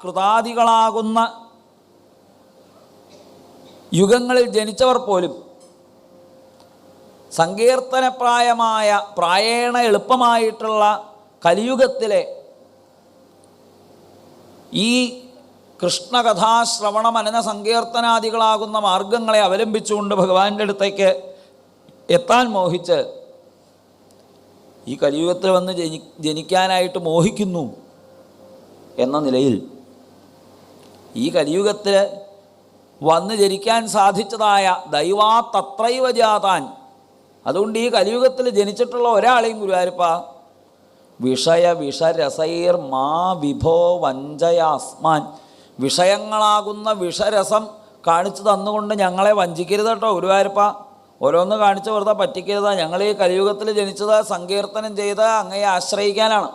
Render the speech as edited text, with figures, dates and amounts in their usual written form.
കൃതാദികളാകുന്ന യുഗങ്ങളിൽ ജനിച്ചവർ പോലും സങ്കീർത്തനപ്രായമായ പ്രായേണ എളുപ്പമായിട്ടുള്ള കലിയുഗത്തിലെ ഈ കൃഷ്ണകഥാശ്രവണ മനന സങ്കീർത്തനാദികളാകുന്ന മാർഗങ്ങളെ അവലംബിച്ചുകൊണ്ട് ഭഗവാന്റെ അടുത്തേക്ക് എത്താൻ മോഹിച്ച് ഈ കലിയുഗത്തിൽ വന്ന് ജനിക്കാനായിട്ട് മോഹിക്കുന്നു എന്ന നിലയിൽ ഈ കലിയുഗത്തിൽ വന്ന് ജനിക്കാൻ സാധിച്ചതായ ദൈവാ തത്രൈവ ജാതാൻ, അതുകൊണ്ട് ഈ കലിയുഗത്തിൽ ജനിച്ചിട്ടുള്ള ഒരാളെയും ഗുരുവായൂരപ്പ വിഷരസൈർ മാ വിഭോ വഞ്ചയാസ്മാൻ, വിഷയങ്ങളാകുന്ന വിഷരസം കാണിച്ചു തന്നുകൊണ്ട് ഞങ്ങളെ വഞ്ചിക്കരുത് കേട്ടോ ഗുരുവായൂരപ്പ. ഓരോന്ന് കാണിച്ച് വെറുതെ പറ്റിക്കരുത്. ഞങ്ങൾ ഈ കലിയുഗത്തിൽ ജനിച്ചത് സങ്കീർത്തനം ചെയ്ത് അങ്ങയെ ആശ്രയിക്കാനാണ്.